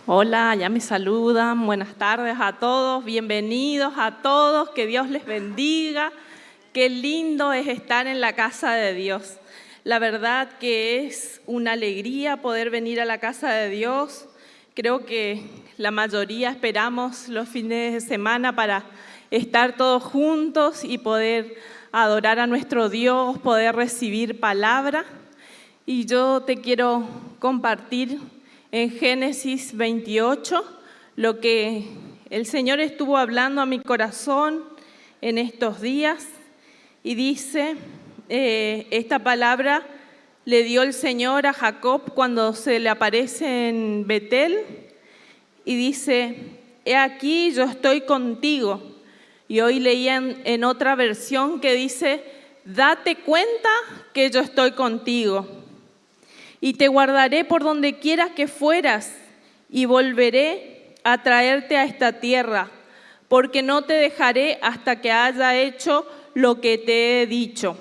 Hola, ya me saludan. Buenas tardes a todos. Bienvenidos a todos. Que Dios les bendiga. Qué lindo es estar en la casa de Dios. La verdad que es una alegría poder venir a la casa de Dios. Creo que la mayoría esperamos los fines de semana para estar todos juntos y poder adorar a nuestro Dios, poder recibir palabra. Y yo te quiero compartir en Génesis 28 lo que el Señor estuvo hablando a mi corazón en estos días. Y dice, esta palabra le dio el Señor a Jacob cuando se le aparece en Betel. Y dice, he aquí yo estoy contigo. Y hoy leían en otra versión que dice, date cuenta que yo estoy contigo. Y te guardaré por donde quieras que fueras y volveré a traerte a esta tierra, porque no te dejaré hasta que haya hecho lo que te he dicho.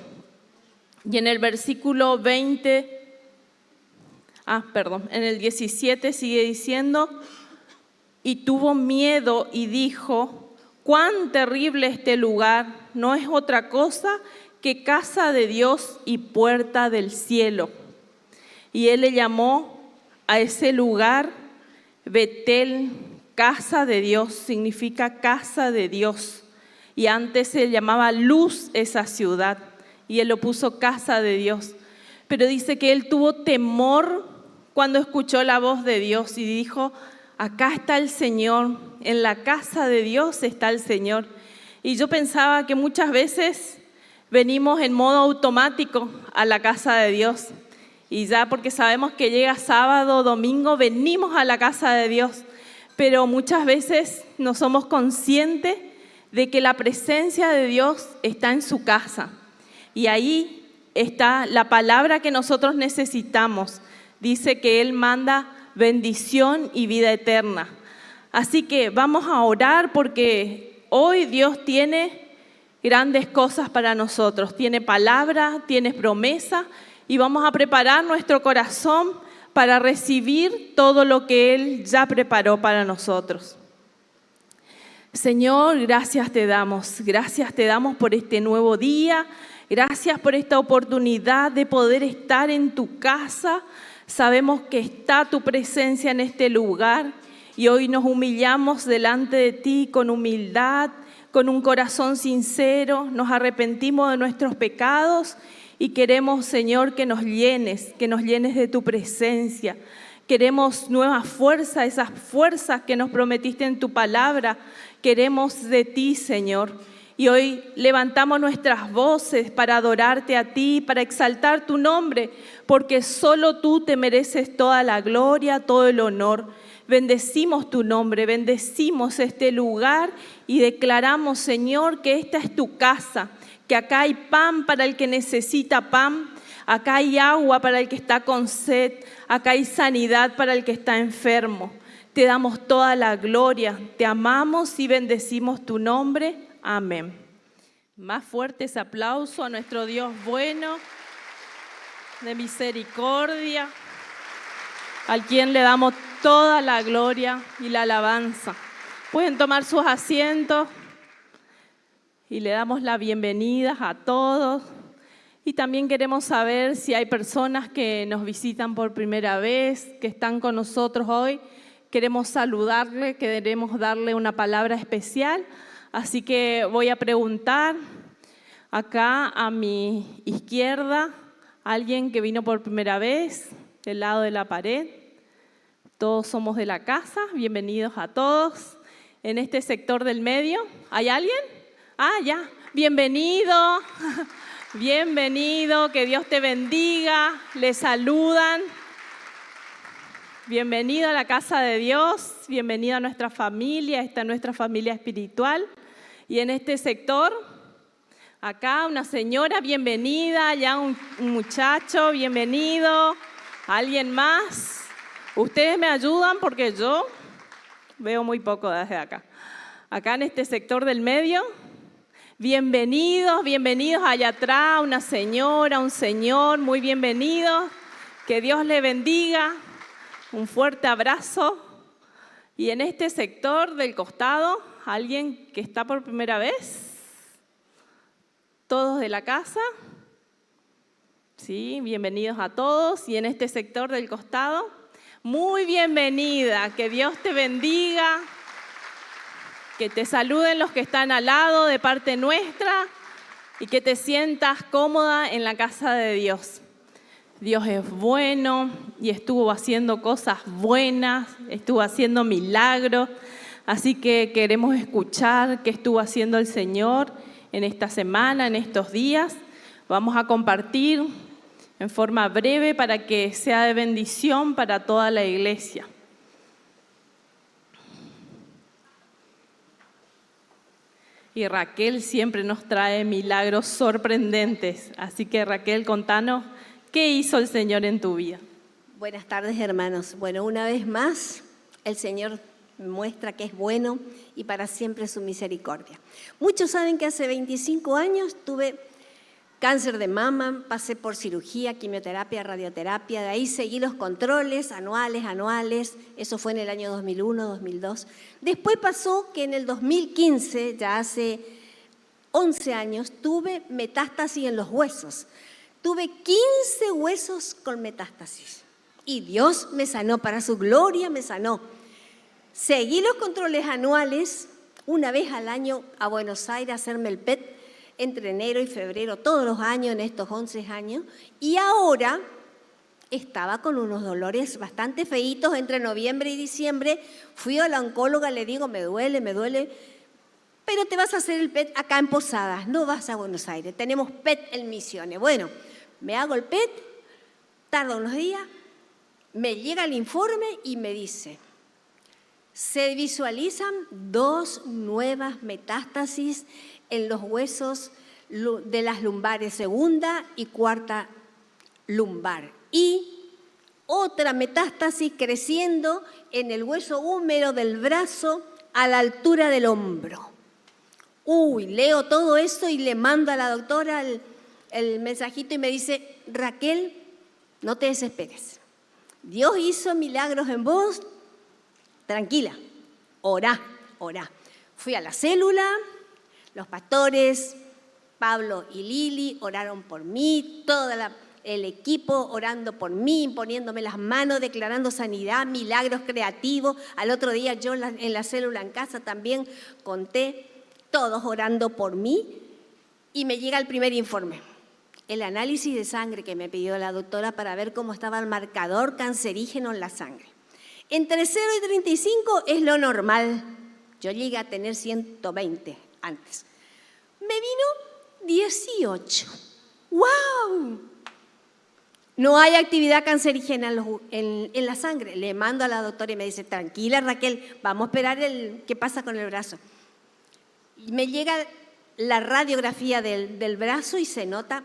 Y en el versículo 17 sigue diciendo, y tuvo miedo y dijo, cuán terrible este lugar, no es otra cosa que casa de Dios y puerta del cielo. Y él le llamó a ese lugar Betel, casa de Dios, significa casa de Dios. Y antes se llamaba Luz esa ciudad, y él lo puso casa de Dios. Pero dice que él tuvo temor cuando escuchó la voz de Dios y dijo, acá está el Señor, en la casa de Dios está el Señor. Y yo pensaba que muchas veces venimos en modo automático a la casa de Dios. Y ya porque sabemos que llega sábado, domingo, venimos a la casa de Dios. Pero muchas veces no somos conscientes de que la presencia de Dios está en su casa. Y ahí está la palabra que nosotros necesitamos. Dice que Él manda bendición y vida eterna. Así que vamos a orar porque hoy Dios tiene grandes cosas para nosotros. Tiene palabra, tiene promesa. Y vamos a preparar nuestro corazón para recibir todo lo que Él ya preparó para nosotros. Señor, gracias te damos por este nuevo día, gracias por esta oportunidad de poder estar en tu casa. Sabemos que está tu presencia en este lugar y hoy nos humillamos delante de ti con humildad, con un corazón sincero, nos arrepentimos de nuestros pecados. Y queremos, Señor, que nos llenes de tu presencia. Queremos nuevas fuerzas, esas fuerzas que nos prometiste en tu palabra. Queremos de ti, Señor. Y hoy levantamos nuestras voces para adorarte a ti, para exaltar tu nombre, porque solo tú te mereces toda la gloria, todo el honor. Bendecimos tu nombre, bendecimos este lugar y declaramos, Señor, que esta es tu casa. Que acá hay pan para el que necesita pan, acá hay agua para el que está con sed, acá hay sanidad para el que está enfermo. Te damos toda la gloria, te amamos y bendecimos tu nombre. Amén. Más fuerte ese aplauso a nuestro Dios bueno, de misericordia, al quien le damos toda la gloria y la alabanza. Pueden tomar sus asientos. Y le damos la bienvenida a todos. Y también queremos saber si hay personas que nos visitan por primera vez, que están con nosotros hoy. Queremos saludarle, queremos darle una palabra especial. Así que voy a preguntar acá a mi izquierda, alguien que vino por primera vez, del lado de la pared. Todos somos de la casa, bienvenidos a todos. En este sector del medio, ¿hay alguien? Ah, ya, bienvenido, bienvenido, que Dios te bendiga, le saludan. Bienvenido a la casa de Dios, bienvenido a nuestra familia, esta es nuestra familia espiritual. Y en este sector, acá una señora, bienvenida, allá un muchacho, bienvenido, alguien más. Ustedes me ayudan porque yo veo muy poco desde acá. Acá en este sector del medio. Bienvenidos, bienvenidos allá atrás, una señora, un señor, muy bienvenidos. Que Dios le bendiga. Un fuerte abrazo Y en este sector del costado, ¿alguien que está por primera vez? ¿Todos de la casa? Sí, bienvenidos a todos. Y en este sector del costado, muy bienvenida. Que Dios te bendiga. Que te saluden los que están al lado de parte nuestra y que te sientas cómoda en la casa de Dios. Dios es bueno y estuvo haciendo cosas buenas, estuvo haciendo milagros. Así que queremos escuchar qué estuvo haciendo el Señor en esta semana, en estos días. Vamos a compartir en forma breve para que sea de bendición para toda la iglesia. Y Raquel siempre nos trae milagros sorprendentes. Así que Raquel, contanos, ¿qué hizo el Señor en tu vida? Buenas tardes, hermanos. Bueno, una vez más, el Señor muestra que es bueno y para siempre su misericordia. Muchos saben que hace 25 años tuve cáncer de mama, pasé por cirugía, quimioterapia, radioterapia, de ahí seguí los controles anuales, eso fue en el año 2001, 2002. Después pasó que en el 2015, ya hace 11 años, tuve metástasis en los huesos. Tuve 15 huesos con metástasis y Dios me sanó, para su gloria me sanó. Seguí los controles anuales, una vez al año a Buenos Aires a hacerme el PET, entre enero y febrero, todos los años en estos 11 años, y ahora estaba con unos dolores bastante feitos entre noviembre y diciembre. Fui a la oncóloga, le digo, me duele, pero te vas a hacer el PET acá en Posadas, no vas a Buenos Aires, tenemos PET en Misiones. Bueno, me hago el PET, tarda unos días, me llega el informe y me dice, se visualizan 2 nuevas metástasis en los huesos de las lumbares, segunda y cuarta lumbar. Y otra metástasis creciendo en el hueso húmero del brazo a la altura del hombro. Leo todo eso y le mando a la doctora el mensajito y me dice, Raquel, no te desesperes. Dios hizo milagros en vos, tranquila, orá. Fui a la célula, los pastores, Pablo y Lili, oraron por mí, todo el equipo orando por mí, poniéndome las manos, declarando sanidad, milagros creativos. Al otro día yo en la célula en casa también conté, todos orando por mí, y me llega el primer informe. El análisis de sangre que me pidió la doctora para ver cómo estaba el marcador cancerígeno en la sangre. Entre 0 y 35 es lo normal. Yo llegué a tener 120 antes. Me vino 18. ¡Wow! No hay actividad cancerígena en la sangre. Le mando a la doctora y me dice, tranquila Raquel, vamos a esperar qué pasa con el brazo. Y me llega la radiografía del brazo y se nota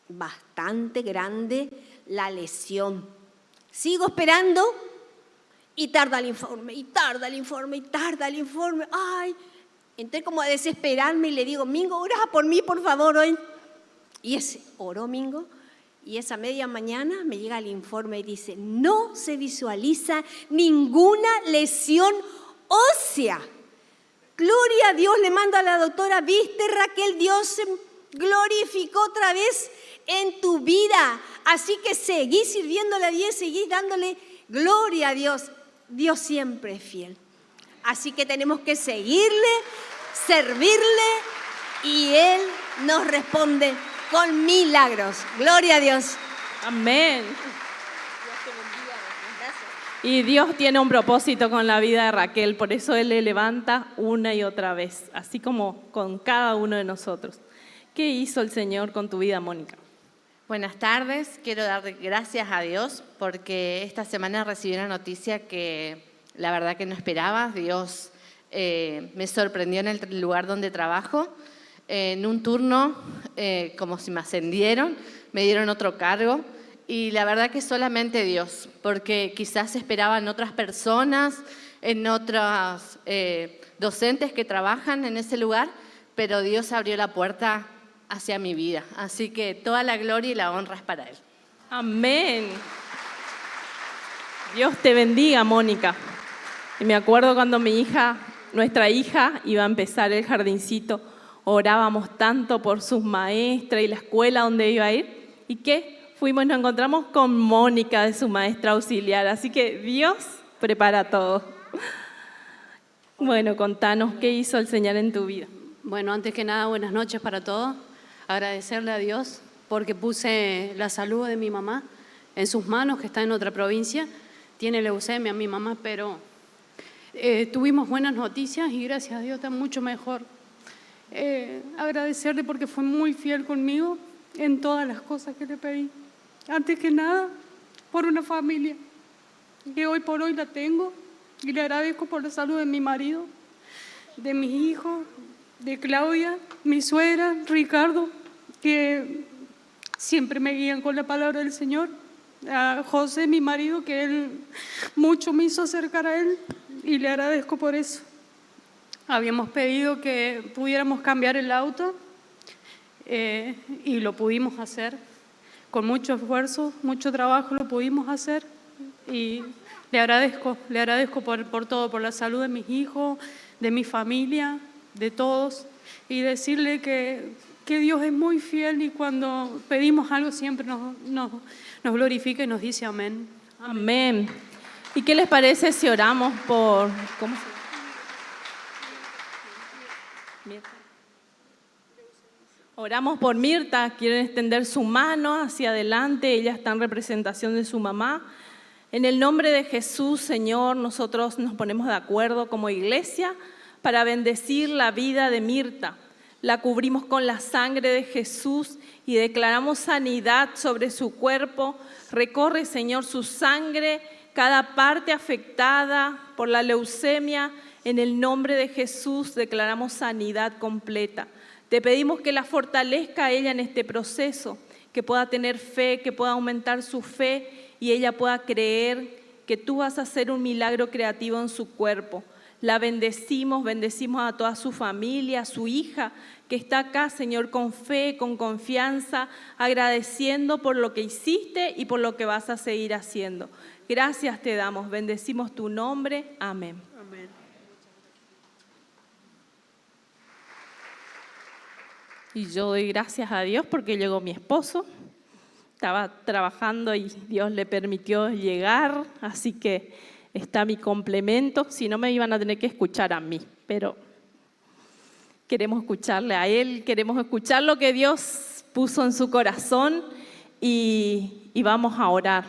bastante grande la lesión. Sigo esperando y tarda el informe. Ay, entré como a desesperarme y le digo, Mingo, orá por mí, por favor, hoy. Y oró Mingo, y esa media mañana me llega el informe y dice, no se visualiza ninguna lesión ósea. Gloria a Dios, le mando a la doctora, viste Raquel, Dios se glorificó otra vez en tu vida. Así que seguí sirviéndole a Dios, seguí dándole gloria a Dios. Dios siempre es fiel. Así que tenemos que seguirle, servirle, y Él nos responde con milagros. Gloria a Dios. Amén. Y Dios tiene un propósito con la vida de Raquel, por eso Él le levanta una y otra vez, así como con cada uno de nosotros. ¿Qué hizo el Señor con tu vida, Mónica? Buenas tardes, quiero dar gracias a Dios porque esta semana recibí una noticia que la verdad que no esperaba. Dios me sorprendió en el lugar donde trabajo. En un turno, como si me ascendieron, me dieron otro cargo. Y la verdad que solamente Dios, porque quizás esperaban otras personas, en otros docentes que trabajan en ese lugar, pero Dios abrió la puerta hacia mi vida. Así que toda la gloria y la honra es para Él. Amén. Dios te bendiga, Mónica. Y me acuerdo cuando nuestra hija iba a empezar el jardincito, orábamos tanto por sus maestras y la escuela donde iba a ir. ¿Y qué? Fuimos y nos encontramos con Mónica, de su maestra auxiliar. Así que Dios prepara todo. Bueno, contanos, ¿qué hizo el Señor en tu vida? Bueno, antes que nada, buenas noches para todos. Agradecerle a Dios porque puse la salud de mi mamá en sus manos, que está en otra provincia. Tiene leucemia mi mamá, pero tuvimos buenas noticias y gracias a Dios está mucho mejor. Agradecerle porque fue muy fiel conmigo en todas las cosas que le pedí. Antes que nada, por una familia que hoy por hoy la tengo, y le agradezco por la salud de mi marido, de mis hijos, de Claudia, mi suegra, Ricardo, que siempre me guían con la palabra del Señor, a José, mi marido, que él mucho me hizo acercar a él, y le agradezco por eso. Habíamos pedido que pudiéramos cambiar el auto y lo pudimos hacer. Con mucho esfuerzo, mucho trabajo lo pudimos hacer y le agradezco por todo, por la salud de mis hijos, de mi familia, de todos, y decirle que Dios es muy fiel y cuando pedimos algo siempre nos glorifica y nos dice amén. Amén. ¿Y qué les parece si oramos por... ¿Cómo se llama? Mirta. Oramos por Mirta, quieren extender su mano hacia adelante, ella está en representación de su mamá. En el nombre de Jesús, Señor, nosotros nos ponemos de acuerdo como iglesia para bendecir la vida de Mirta. La cubrimos con la sangre de Jesús y declaramos sanidad sobre su cuerpo. Recorre, Señor, su sangre, cada parte afectada por la leucemia. En el nombre de Jesús declaramos sanidad completa. Te pedimos que la fortalezca a ella en este proceso, que pueda tener fe, que pueda aumentar su fe y ella pueda creer que tú vas a hacer un milagro creativo en su cuerpo. La bendecimos a toda su familia, a su hija que está acá, Señor, con fe, con confianza, agradeciendo por lo que hiciste y por lo que vas a seguir haciendo. Gracias te damos, bendecimos tu nombre. Amén. Amén. Y yo doy gracias a Dios porque llegó mi esposo. Estaba trabajando y Dios le permitió llegar, así que está mi complemento. Si no, me iban a tener que escuchar a mí, pero queremos escucharle a Él, queremos escuchar lo que Dios puso en su corazón y vamos a orar.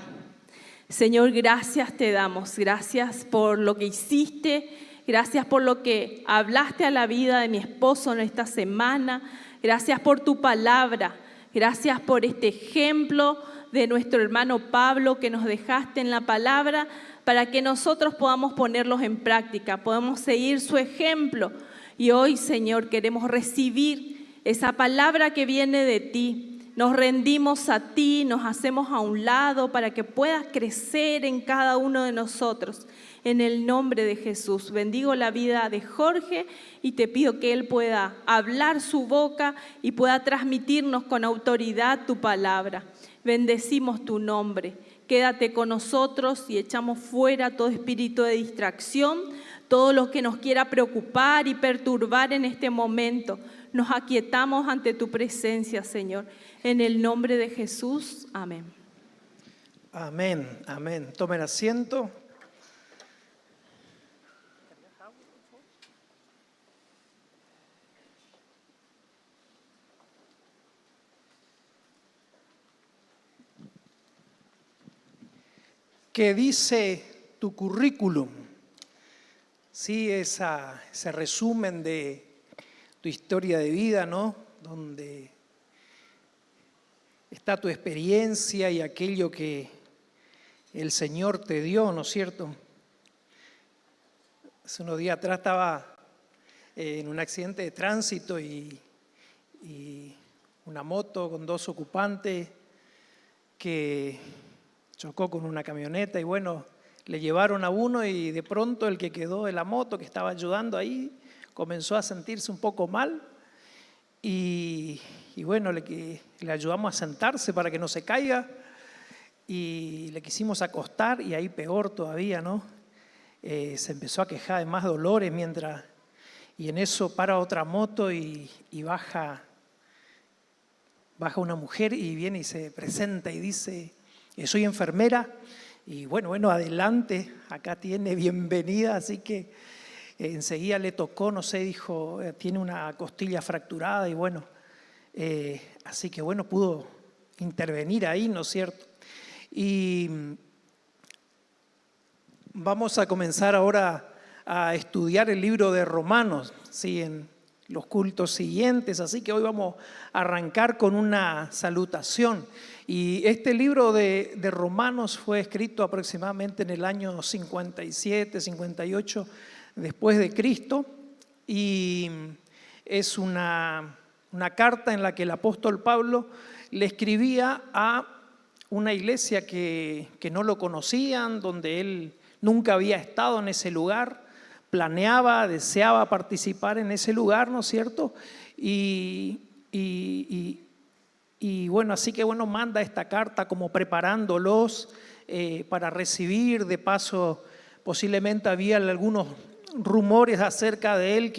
Señor, gracias te damos, gracias por lo que hiciste, gracias por lo que hablaste a la vida de mi esposo en esta semana, gracias por tu palabra. Gracias por este ejemplo de nuestro hermano Pablo que nos dejaste en la palabra para que nosotros podamos ponerlos en práctica, podamos seguir su ejemplo. Y hoy, Señor, queremos recibir esa palabra que viene de ti. Nos rendimos a ti, nos hacemos a un lado para que puedas crecer en cada uno de nosotros. En el nombre de Jesús, bendigo la vida de Jorge y te pido que él pueda hablar su boca y pueda transmitirnos con autoridad tu palabra. Bendecimos tu nombre. Quédate con nosotros y echamos fuera todo espíritu de distracción, todo lo que nos quiera preocupar y perturbar en este momento. Nos aquietamos ante tu presencia, Señor. En el nombre de Jesús, amén. Amén, amén. Tomen asiento. ¿Qué dice tu currículum? Sí, ese resumen de tu historia de vida, ¿no? Donde está tu experiencia y aquello que el Señor te dio, ¿no es cierto? Hace unos días atrás estaba en un accidente de tránsito y una moto con 2 ocupantes que chocó con una camioneta y bueno, le llevaron a uno y de pronto el que quedó de la moto, que estaba ayudando ahí, comenzó a sentirse un poco mal y bueno, le ayudamos a sentarse para que no se caiga y le quisimos acostar y ahí peor todavía, ¿no? se empezó a quejar de más dolores y en eso para otra moto y baja una mujer y viene y se presenta y dice, soy enfermera y bueno, adelante, acá tiene, bienvenida, así que enseguida le tocó, no sé, dijo, tiene una costilla fracturada y bueno, así que bueno, pudo intervenir ahí, ¿no es cierto? Y vamos a comenzar ahora a estudiar el libro de Romanos, ¿sí? En los cultos siguientes, así que hoy vamos a arrancar con una salutación. Y este libro de Romanos fue escrito aproximadamente en el año 57, 58 después de Cristo y es una carta en la que el apóstol Pablo le escribía a una iglesia que no lo conocían, donde él nunca había estado en ese lugar, planeaba, deseaba participar en ese lugar, ¿no es cierto? Y bueno, así que bueno, manda esta carta como preparándolos para recibir, de paso posiblemente había algunos rumores acerca de él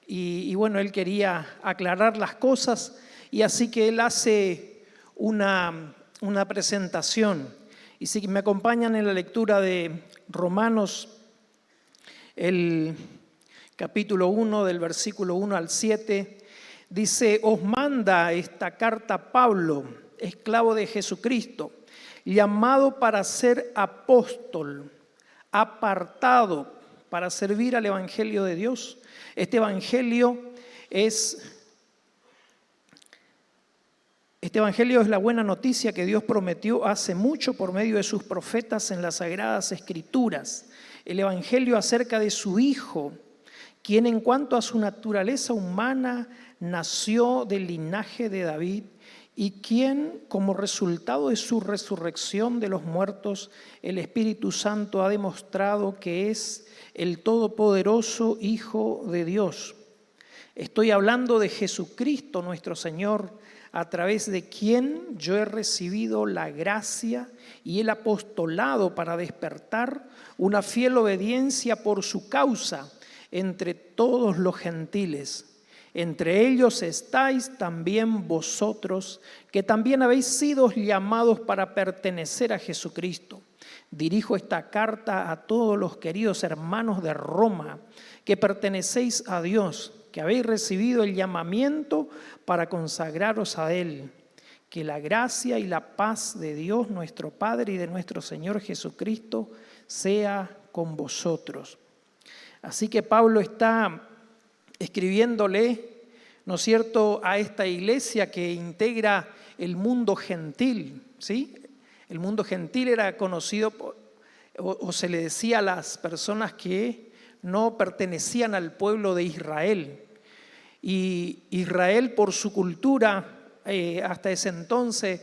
y bueno, él quería aclarar las cosas y así que él hace una presentación. Y si me acompañan en la lectura de Romanos, el capítulo 1 del versículo 1 al 7, dice, os manda esta carta Pablo, esclavo de Jesucristo, llamado para ser apóstol, apartado para servir al Evangelio de Dios. Este Evangelio es la buena noticia que Dios prometió hace mucho por medio de sus profetas en las Sagradas Escrituras. El Evangelio acerca de su Hijo, quien en cuanto a su naturaleza humana nació del linaje de David y quien, como resultado de su resurrección de los muertos, el Espíritu Santo ha demostrado que es el todopoderoso Hijo de Dios. Estoy hablando de Jesucristo nuestro Señor, a través de quien yo he recibido la gracia y el apostolado para despertar una fiel obediencia por su causa entre todos los gentiles. Entre ellos estáis también vosotros, que también habéis sido llamados para pertenecer a Jesucristo. Dirijo esta carta a todos los queridos hermanos de Roma, que pertenecéis a Dios, que habéis recibido el llamamiento para consagraros a Él. Que la gracia y la paz de Dios nuestro Padre y de nuestro Señor Jesucristo sea con vosotros. Así que Pablo está escribiéndole, ¿no es cierto?, a esta iglesia que integra el mundo gentil, ¿sí? El mundo gentil era conocido, o se le decía a las personas que no pertenecían al pueblo de Israel. Y Israel, por su cultura, hasta ese entonces,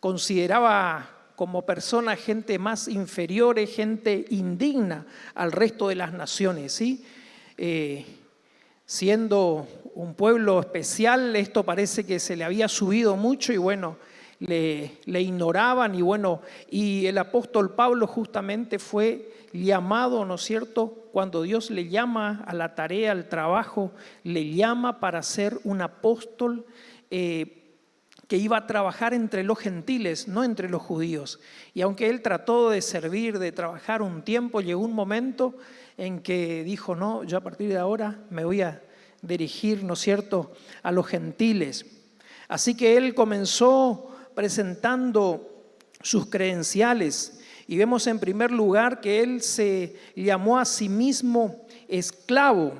consideraba como persona gente más inferior, gente indigna al resto de las naciones, ¿sí? Siendo un pueblo especial, esto parece que se le había subido mucho y bueno, le ignoraban y el apóstol Pablo justamente fue llamado, ¿no es cierto? Cuando Dios le llama a la tarea, al trabajo, le llama para ser un apóstol que iba a trabajar entre los gentiles, no entre los judíos. Y aunque él trató de servir, de trabajar un tiempo, llegó un momento en que dijo, no, yo a partir de ahora me voy a dirigir, ¿no es cierto?, a los gentiles. Así que él comenzó presentando sus credenciales y vemos en primer lugar que él se llamó a sí mismo esclavo,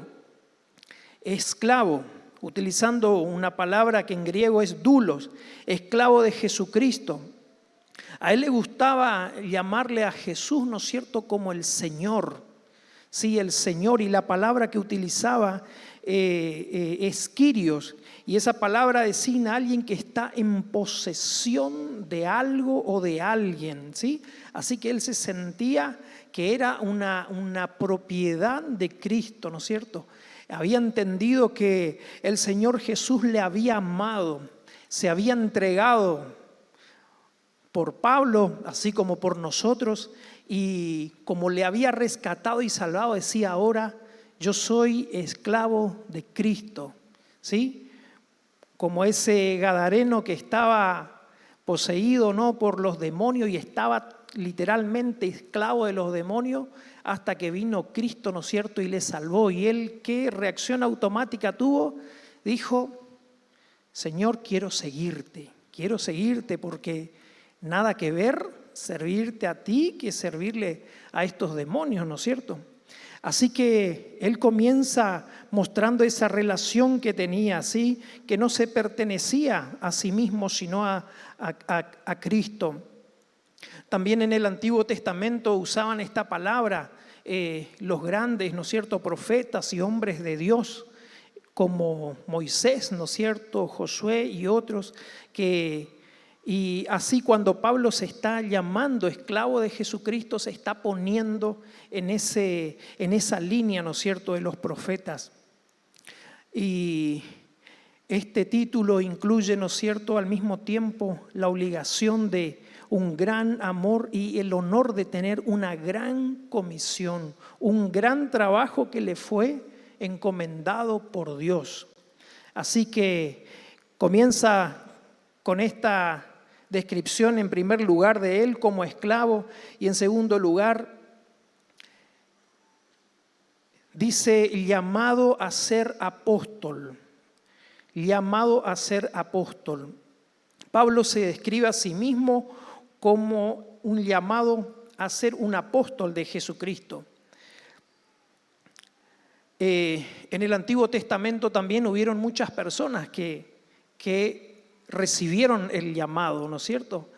utilizando una palabra que en griego es doulos, esclavo de Jesucristo. A él le gustaba llamarle a Jesús, ¿no es cierto?, como el Señor. Sí, el Señor, y la palabra que utilizaba es Kyrios, y esa palabra designa a alguien que está en posesión de algo o de alguien, ¿sí? Así que él se sentía que era una propiedad de Cristo, ¿no es cierto? Había entendido que el Señor Jesús le había amado, se había entregado por Pablo, así como por nosotros, y como le había rescatado y salvado, decía: ahora yo soy esclavo de Cristo, ¿sí? Como ese gadareno que estaba poseído, ¿no?, por los demonios y estaba literalmente esclavo de los demonios hasta que vino Cristo, ¿no es cierto?, y le salvó. Y él, ¿qué reacción automática tuvo? Dijo: Señor, quiero seguirte porque nada que ver servirte a ti que servirle a estos demonios, ¿no es cierto? Así que él comienza mostrando esa relación que tenía, ¿sí?, que no se pertenecía a sí mismo, sino a Cristo. También en el Antiguo Testamento usaban esta palabra los grandes, ¿no es cierto?, profetas y hombres de Dios, como Moisés, ¿no es cierto?, Josué y otros, y así cuando Pablo se está llamando esclavo de Jesucristo, se está poniendo en esa línea, ¿no es cierto?, de los profetas. Y este título incluye, ¿no es cierto?, al mismo tiempo la obligación de un gran amor y el honor de tener una gran comisión, un gran trabajo que le fue encomendado por Dios. Así que comienza con esta descripción en primer lugar de él como esclavo y en segundo lugar dice llamado a ser apóstol. Llamado a ser apóstol. Pablo se describe a sí mismo como un llamado a ser un apóstol de Jesucristo. En el Antiguo Testamento también hubieron muchas personas que recibieron el llamado, ¿no es cierto?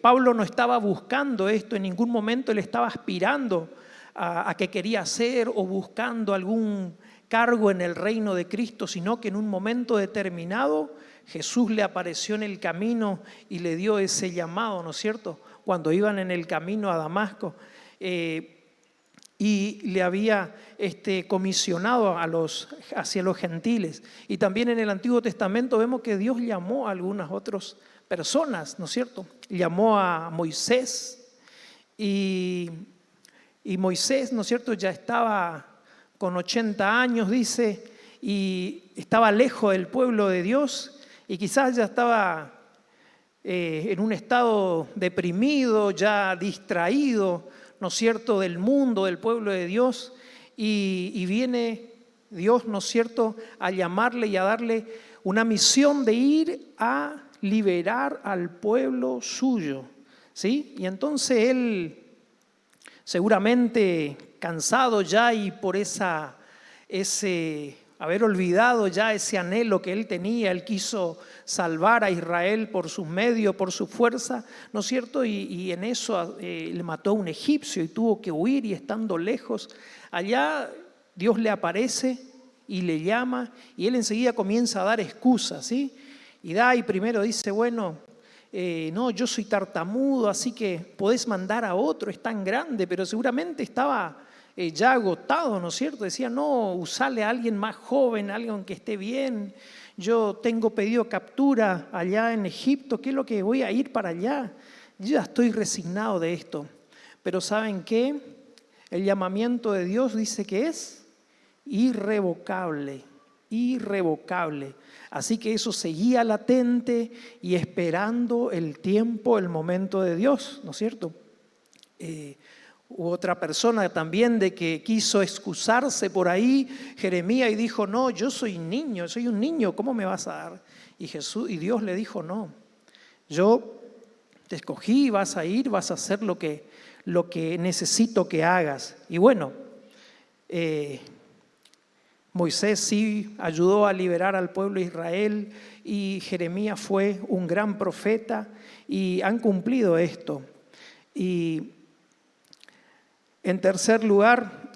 Pablo no estaba buscando esto, en ningún momento él estaba aspirando a que quería ser o buscando algún cargo en el reino de Cristo, sino que en un momento determinado Jesús le apareció en el camino y le dio ese llamado, ¿no es cierto?, cuando iban en el camino a Damasco. Y le había comisionado hacia los gentiles. Y también en el Antiguo Testamento vemos que Dios llamó a algunas otras personas, ¿no es cierto? Llamó a Moisés y Moisés, ¿no es cierto?, ya estaba con 80 años, dice, y estaba lejos del pueblo de Dios y quizás ya estaba en un estado deprimido, ya distraído, ¿no es cierto?, del mundo, del pueblo de Dios, y viene Dios, ¿no es cierto?, a llamarle y a darle una misión de ir a liberar al pueblo suyo, ¿sí? Y entonces él, seguramente cansado ya y por haber olvidado ya ese anhelo que él tenía, él quiso salvar a Israel por sus medios, por su fuerza, ¿no es cierto? Y en eso le mató a un egipcio y tuvo que huir, y estando lejos, allá Dios le aparece y le llama y él enseguida comienza a dar excusas, ¿sí? Y primero dice, bueno, no, yo soy tartamudo, así que podés mandar a otro, es tan grande, pero seguramente estaba ya agotado, ¿no es cierto? Decía, no, usale a alguien más joven, alguien que esté bien. Yo tengo pedido captura allá en Egipto, ¿qué es lo que voy a ir para allá? Yo ya estoy resignado de esto. Pero ¿saben qué? El llamamiento de Dios dice que es irrevocable, irrevocable. Así que eso seguía latente y esperando el tiempo, el momento de Dios, ¿no es cierto? Otra persona también de que quiso excusarse por ahí, Jeremías, y dijo, no, yo soy niño, soy un niño, ¿cómo me vas a dar? Y Dios le dijo, no, yo te escogí, vas a ir, vas a hacer lo que necesito que hagas. Y bueno, Moisés sí ayudó a liberar al pueblo de Israel y Jeremías fue un gran profeta y han cumplido esto. Y en tercer lugar,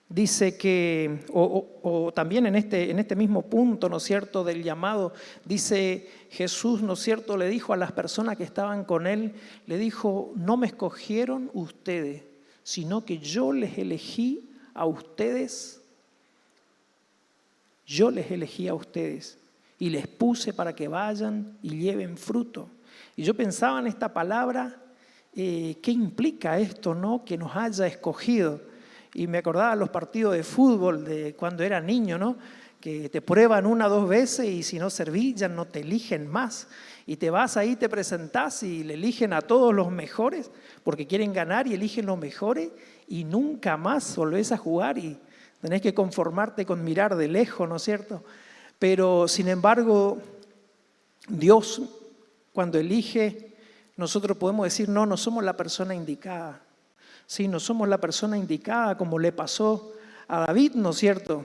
dice que, o también en este mismo punto, ¿no es cierto?, del llamado, dice Jesús, ¿no es cierto?, le dijo a las personas que estaban con él, le dijo, no me escogieron ustedes, sino que yo les elegí a ustedes. Yo les elegí a ustedes y les puse para que vayan y lleven fruto. Y yo pensaba en esta palabra ¿qué implica esto, no? Que nos haya escogido. Y me acordaba los partidos de fútbol de cuando era niño, ¿no? Que te prueban 1 o 2 veces y si no servís ya no te eligen más. Y te vas ahí, te presentás y le eligen a todos los mejores porque quieren ganar y eligen los mejores y nunca más volvés a jugar y tenés que conformarte con mirar de lejos, ¿no es cierto? Pero sin embargo, Dios cuando elige, nosotros podemos decir, no somos la persona indicada. Sí, no somos la persona indicada, como le pasó a David, ¿no es cierto?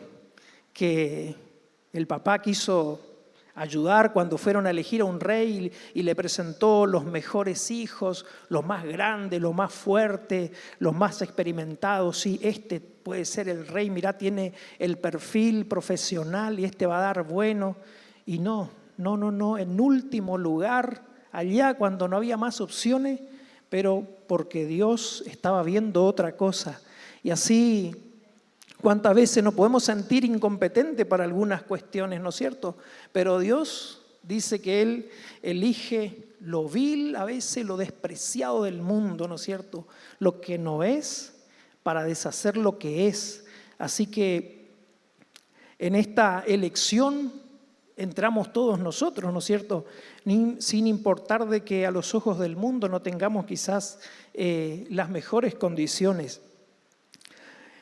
Que el papá quiso ayudar cuando fueron a elegir a un rey y le presentó los mejores hijos, los más grandes, los más fuertes, los más experimentados. Sí, este puede ser el rey, mirá, tiene el perfil profesional y este va a dar bueno. Y no, en último lugar, allá cuando no había más opciones, pero porque Dios estaba viendo otra cosa. Y así, ¿cuántas veces nos podemos sentir incompetentes para algunas cuestiones, no es cierto? Pero Dios dice que Él elige lo vil, a veces lo despreciado del mundo, ¿no es cierto? Lo que no es para deshacer lo que es. Así que en esta elección entramos todos nosotros, ¿no es cierto? Sin importar de que a los ojos del mundo no tengamos quizás las mejores condiciones.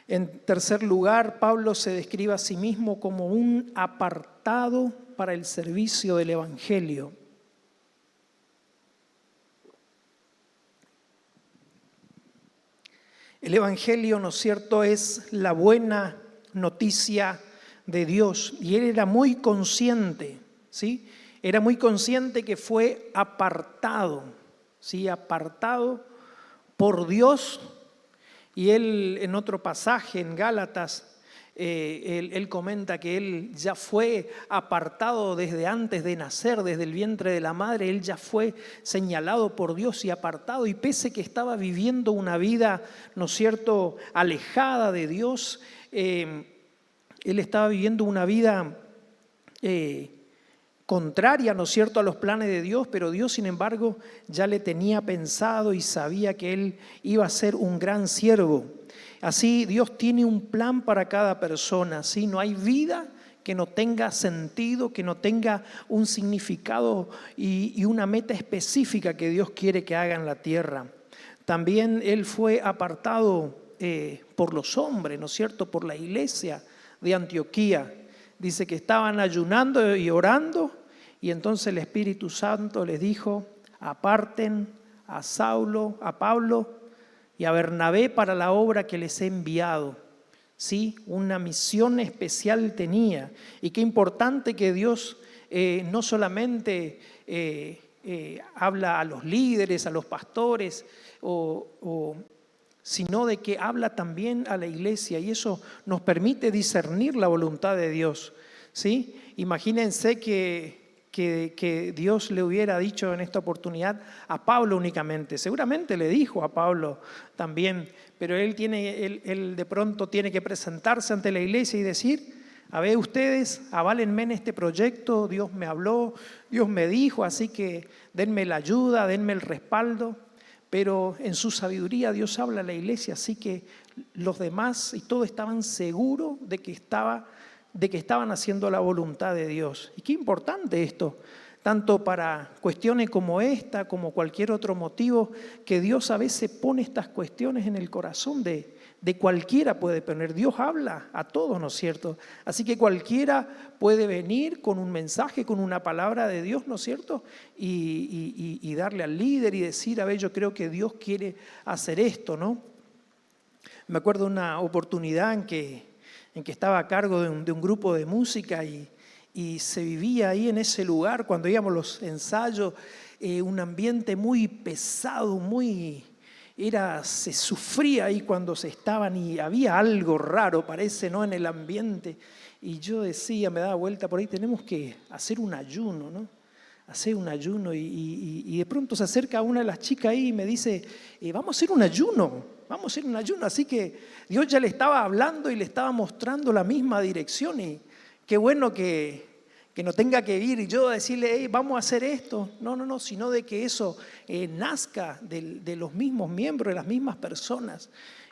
En tercer lugar, Pablo se describe a sí mismo como un apartado para el servicio del Evangelio. El Evangelio, ¿no es cierto?, es la buena noticia de Dios. Y él era muy consciente, ¿sí? Era muy consciente que fue apartado, ¿sí? Apartado por Dios. Y él en otro pasaje en Gálatas, él comenta que él ya fue apartado desde antes de nacer, desde el vientre de la madre. Él ya fue señalado por Dios y apartado. Y pese que estaba viviendo una vida, ¿no es cierto?, alejada de Dios, él estaba viviendo una vida contraria, ¿no es cierto?, a los planes de Dios, pero Dios, sin embargo, ya le tenía pensado y sabía que él iba a ser un gran siervo. Así, Dios tiene un plan para cada persona, ¿sí? No hay vida que no tenga sentido, que no tenga un significado y una meta específica que Dios quiere que haga en la tierra. También él fue apartado por los hombres, ¿no es cierto?, por la iglesia de Antioquía. Dice que estaban ayunando y orando y entonces el Espíritu Santo les dijo: aparten a Pablo y a Bernabé para la obra que les he enviado. ¿Sí? Una misión especial tenía. Y qué importante que Dios no solamente habla a los líderes, a los pastores, sino de que habla también a la iglesia, y eso nos permite discernir la voluntad de Dios, ¿sí? Imagínense que Dios le hubiera dicho en esta oportunidad a Pablo únicamente. Seguramente le dijo a Pablo también, pero él de pronto tiene que presentarse ante la iglesia y decir: a ver, ustedes, aválenme en este proyecto, Dios me habló, Dios me dijo, así que denme la ayuda, denme el respaldo. Pero en su sabiduría Dios habla a la iglesia, así que los demás y todos estaban seguros de que estaban haciendo la voluntad de Dios. Y qué importante esto, tanto para cuestiones como esta, como cualquier otro motivo, que Dios a veces pone estas cuestiones en el corazón de cualquiera puede poner. Dios habla a todos, ¿no es cierto? Así que cualquiera puede venir con un mensaje, con una palabra de Dios, ¿no es cierto? Y darle al líder y decir: a ver, yo creo que Dios quiere hacer esto, ¿no? Me acuerdo de una oportunidad en que estaba a cargo de un grupo de música y se vivía ahí en ese lugar, cuando íbamos a los ensayos, un ambiente muy pesado, se sufría ahí cuando se estaban y había algo raro, parece, ¿no?, en el ambiente. Y yo decía, me daba vuelta por ahí, tenemos que hacer un ayuno, ¿no? Hacer un ayuno y de pronto se acerca una de las chicas ahí y me dice: vamos a hacer un ayuno. Así que Dios ya le estaba hablando y le estaba mostrando la misma dirección y qué bueno que Que no tenga que ir y yo decirle, hey, vamos a hacer esto. No, sino de que eso nazca de los mismos miembros, de las mismas personas.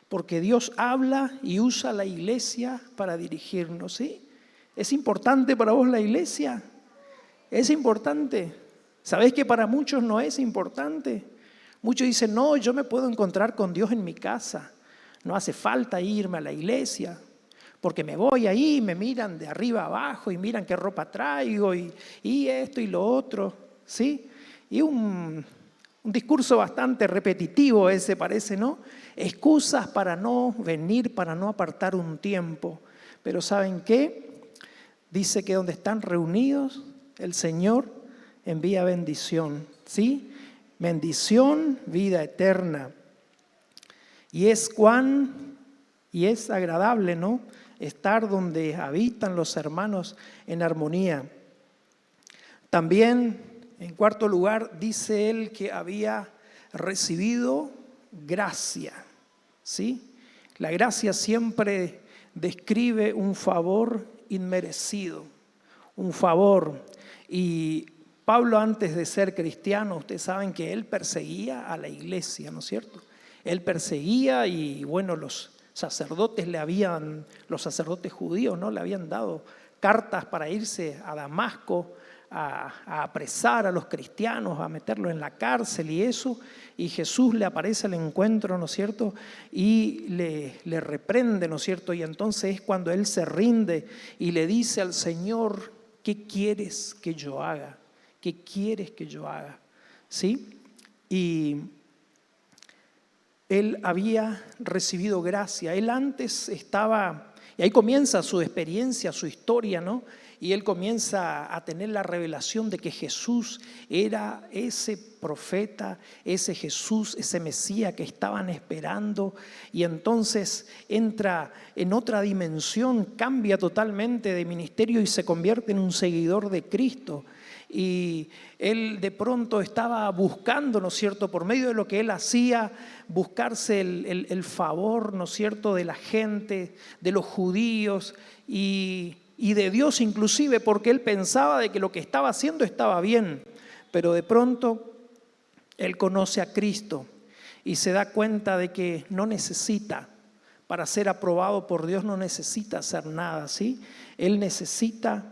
Porque Dios habla y usa la iglesia para dirigirnos, ¿sí? ¿Es importante para vos la iglesia? ¿Es importante? ¿Sabés que para muchos no es importante? Muchos dicen, no, yo me puedo encontrar con Dios en mi casa. No hace falta irme a la iglesia. Porque me voy ahí, me miran de arriba abajo y miran qué ropa traigo y esto y lo otro, ¿sí? Y un discurso bastante repetitivo ese parece, ¿no? Excusas para no venir, para no apartar un tiempo. Pero ¿saben qué? Dice que donde están reunidos, el Señor envía bendición, ¿sí? Bendición, vida eterna. Y es agradable, ¿no? Estar donde habitan los hermanos en armonía. También, en cuarto lugar, dice él que había recibido gracia, ¿sí? La gracia siempre describe un favor inmerecido, un favor. Y Pablo, antes de ser cristiano, ustedes saben que él perseguía a la iglesia, ¿no es cierto? Él perseguía y bueno, los sacerdotes judíos, ¿no? Le habían dado cartas para irse a Damasco a apresar a los cristianos, a meterlos en la cárcel y eso. Y Jesús le aparece al encuentro, ¿no es cierto? Y le reprende, ¿no es cierto? Y entonces es cuando él se rinde y le dice al Señor, ¿qué quieres que yo haga? ¿Qué quieres que yo haga? ¿Sí? Y él había recibido gracia. Él antes estaba, y ahí comienza su experiencia, su historia, ¿no? Y él comienza a tener la revelación de que Jesús era ese profeta, ese Jesús, ese Mesías que estaban esperando. Y entonces entra en otra dimensión, cambia totalmente de ministerio y se convierte en un seguidor de Cristo. Y él de pronto estaba buscando, ¿no es cierto?, por medio de lo que él hacía, buscarse el favor, ¿no es cierto?, de la gente, de los judíos y de Dios inclusive, porque él pensaba de que lo que estaba haciendo estaba bien. Pero de pronto él conoce a Cristo y se da cuenta de que no necesita, para ser aprobado por Dios no necesita hacer nada, ¿sí? Él necesita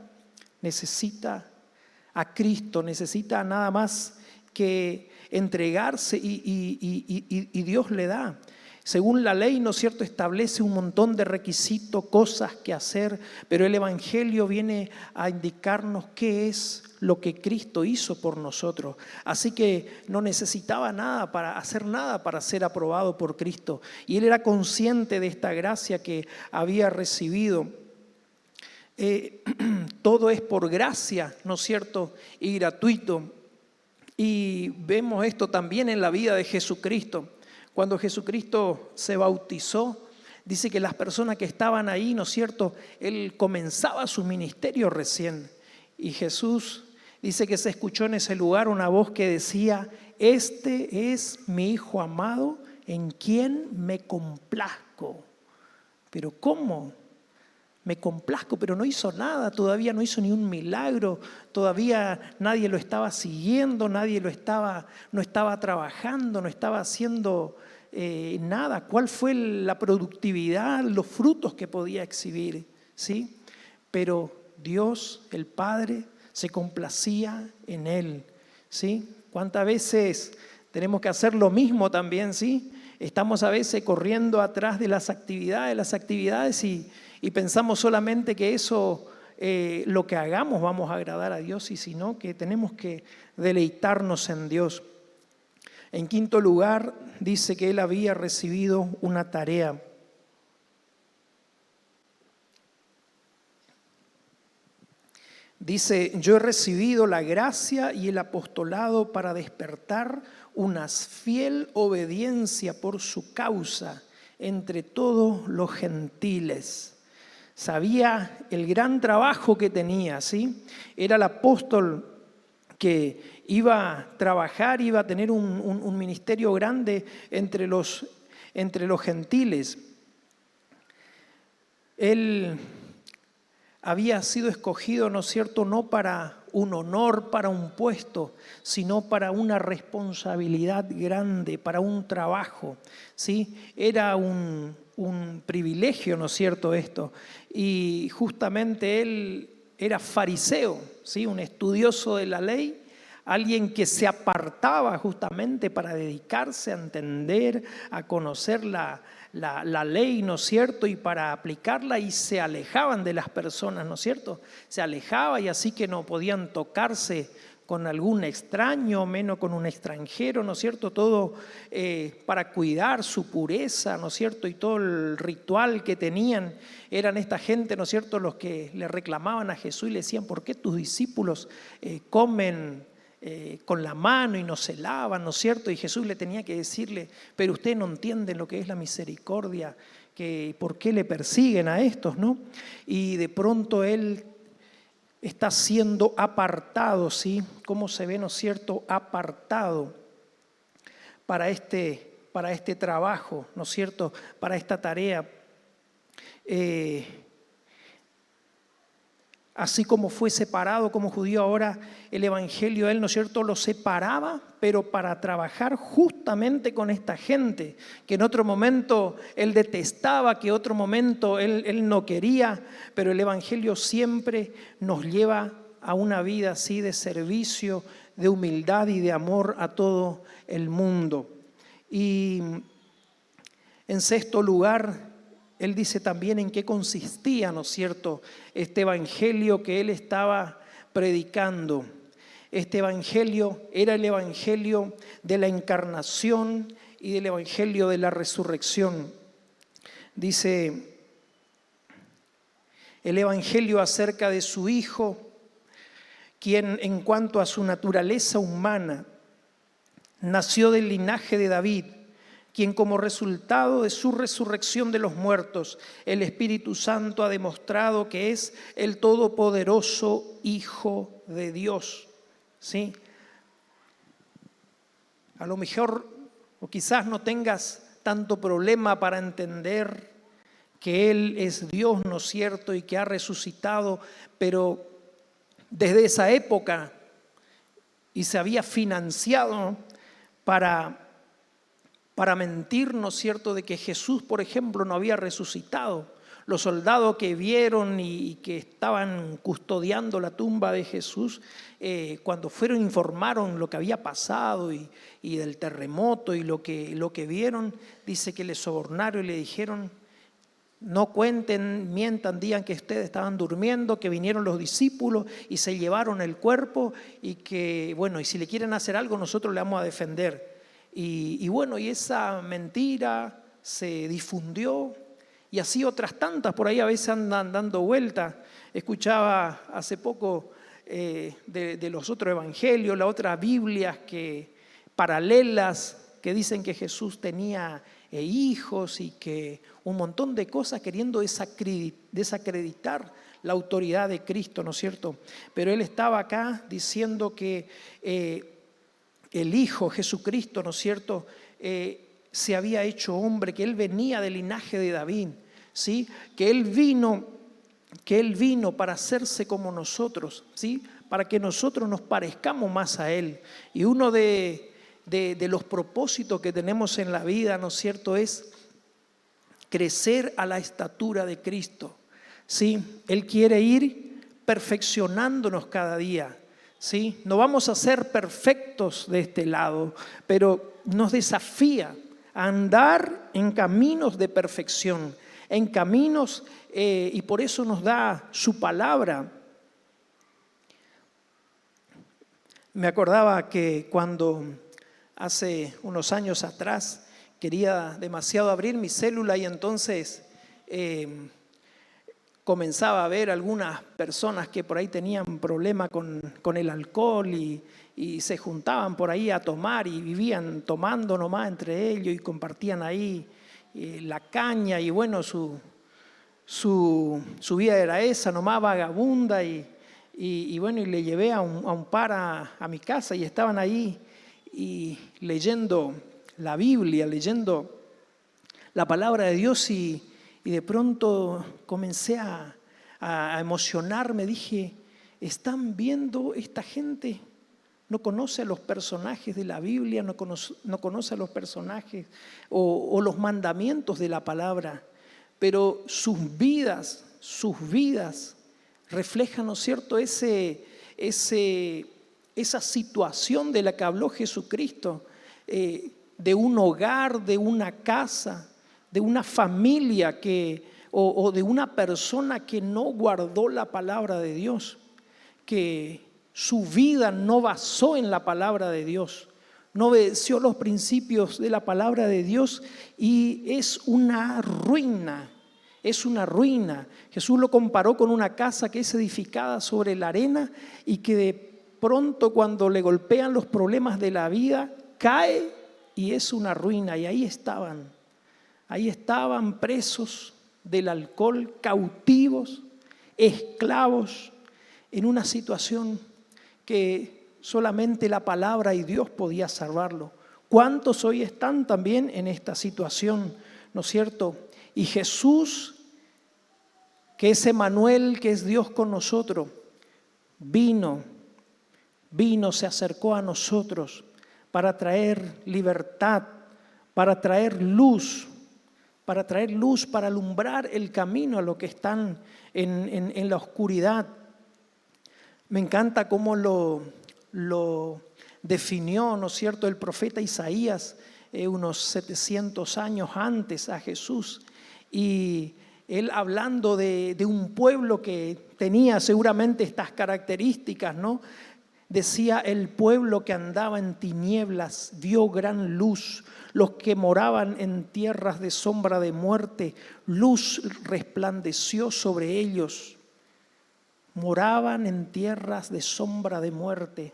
a Cristo, necesita nada más que entregarse y Dios le da. Según la ley, ¿no es cierto?, establece un montón de requisitos, cosas que hacer, pero el Evangelio viene a indicarnos qué es lo que Cristo hizo por nosotros. Así que no necesitaba nada para hacer nada para ser aprobado por Cristo. Y él era consciente de esta gracia que había recibido. Todo es por gracia, ¿no es cierto?, y gratuito. Y vemos esto también en la vida de Jesucristo. Cuando Jesucristo se bautizó, dice que las personas que estaban ahí, ¿no es cierto?, él comenzaba su ministerio recién. Y Jesús dice que se escuchó en ese lugar una voz que decía, este es mi Hijo amado en quien me complazco. Pero ¿cómo? Me complazco, pero no hizo nada, todavía no hizo ni un milagro, todavía nadie lo estaba siguiendo, nadie no estaba trabajando, no estaba haciendo nada. ¿Cuál fue la productividad, los frutos que podía exhibir? ¿Sí? Pero Dios, el Padre, se complacía en él. ¿Sí? ¿Cuántas veces tenemos que hacer lo mismo también? ¿Sí? Estamos a veces corriendo atrás de las actividades y pensamos solamente que eso, lo que hagamos, vamos a agradar a Dios, y sino que tenemos que deleitarnos en Dios. En quinto lugar, dice que él había recibido una tarea. Dice, yo he recibido la gracia y el apostolado para despertar una fiel obediencia por su causa entre todos los gentiles. Sabía el gran trabajo que tenía, ¿sí? Era el apóstol que iba a trabajar, iba a tener un ministerio grande entre los gentiles. Él había sido escogido, ¿no es cierto?, no para un honor, para un puesto, sino para una responsabilidad grande, para un trabajo, ¿sí? Era un privilegio, ¿no es cierto?, esto. Y justamente él era fariseo, ¿sí?, un estudioso de la ley, alguien que se apartaba justamente para dedicarse a entender, a conocer la ley, ¿no es cierto?, y para aplicarla, y se alejaban de las personas, ¿no es cierto? Se alejaba, y así que no podían tocarse con algún extraño, menos con un extranjero, ¿no es cierto? Todo para cuidar su pureza, ¿no es cierto? Y todo el ritual que tenían, eran esta gente, ¿no es cierto?, los que le reclamaban a Jesús y le decían: ¿por qué tus discípulos comen con la mano y no se lavan, ¿no es cierto? Y Jesús le tenía que decirle: pero ustedes no entienden lo que es la misericordia, que por qué le persiguen a estos, ¿no? Y de pronto él está siendo apartado, ¿sí? ¿Cómo se ve, no es cierto?, apartado para este trabajo, ¿no es cierto?, para esta tarea. Así como fue separado como judío, ahora el Evangelio, él, ¿no es cierto?, lo separaba, pero para trabajar justamente con esta gente, que en otro momento él detestaba, que en otro momento él no quería, pero el Evangelio siempre nos lleva a una vida así de servicio, de humildad y de amor a todo el mundo. Y en sexto lugar, él dice también en qué consistía, ¿no es cierto?, este evangelio que él estaba predicando. Este evangelio era el evangelio de la encarnación y del evangelio de la resurrección. Dice el evangelio acerca de su Hijo, quien en cuanto a su naturaleza humana nació del linaje de David, quien como resultado de su resurrección de los muertos, el Espíritu Santo ha demostrado que es el todopoderoso Hijo de Dios. ¿Sí? A lo mejor, o quizás no tengas tanto problema para entender que Él es Dios, ¿no es cierto?, y que ha resucitado, pero desde esa época, y se había financiado para mentir, ¿no es cierto?, de que Jesús, por ejemplo, no había resucitado. Los soldados que vieron y que estaban custodiando la tumba de Jesús, cuando fueron, informaron lo que había pasado y del terremoto y lo que vieron, dice que le sobornaron y le dijeron: no cuenten, mientan, digan que ustedes estaban durmiendo, que vinieron los discípulos y se llevaron el cuerpo, y que, bueno, y si le quieren hacer algo, nosotros le vamos a defender. Y bueno, y esa mentira se difundió, y así otras tantas por ahí a veces andan dando vueltas. Escuchaba hace poco de los otros evangelios, las otras Biblias paralelas que dicen que Jesús tenía hijos y que un montón de cosas queriendo desacreditar la autoridad de Cristo, ¿no es cierto? Pero él estaba acá diciendo que el Hijo Jesucristo, ¿no es cierto?, se había hecho hombre, que Él venía del linaje de David, ¿sí?, que Él vino para hacerse como nosotros, ¿sí?, para que nosotros nos parezcamos más a Él. Y uno de los propósitos que tenemos en la vida, ¿no es cierto?, es crecer a la estatura de Cristo, ¿sí? Él quiere ir perfeccionándonos cada día, ¿sí? No vamos a ser perfectos de este lado, pero nos desafía a andar en caminos de perfección, en caminos, y por eso nos da su palabra. Me acordaba que cuando hace unos años atrás quería demasiado abrir mi célula, y entonces comenzaba a ver algunas personas que por ahí tenían problema con el alcohol y se juntaban por ahí a tomar y vivían tomando nomás entre ellos y compartían ahí la caña, y bueno, su vida era esa, nomás vagabunda, y bueno, y le llevé a un par a mi casa, y estaban ahí y leyendo la Biblia, leyendo la palabra de Dios, y de pronto comencé a a emocionarme. Dije, ¿están viendo esta gente? No conoce a los personajes de la Biblia, no conoce a los personajes o los mandamientos de la palabra, pero sus vidas reflejan, ¿no es cierto?, esa situación de la que habló Jesucristo, de un hogar, de una casa, de una familia o de una persona que no guardó la palabra de Dios, que su vida no basó en la palabra de Dios, no obedeció los principios de la palabra de Dios y es una ruina. Es una ruina. Jesús lo comparó con una casa que es edificada sobre la arena y que de pronto, cuando le golpean los problemas de la vida, cae y es una ruina. Y ahí estaban presos del alcohol, cautivos, esclavos, en una situación que solamente la palabra y Dios podía salvarlo. ¿Cuántos hoy están también en esta situación, no es cierto? Y Jesús, que es Emmanuel, que es Dios con nosotros, vino, se acercó a nosotros para traer libertad, para traer luz, para alumbrar el camino a los que están en la oscuridad. Me encanta cómo lo definió, ¿no es cierto?, el profeta Isaías unos 700 años antes a Jesús. Y él hablando de un pueblo que tenía seguramente estas características, ¿no? Decía, el pueblo que andaba en tinieblas vio gran luz, los que moraban en tierras de sombra de muerte, luz resplandeció sobre ellos. Moraban en tierras de sombra de muerte.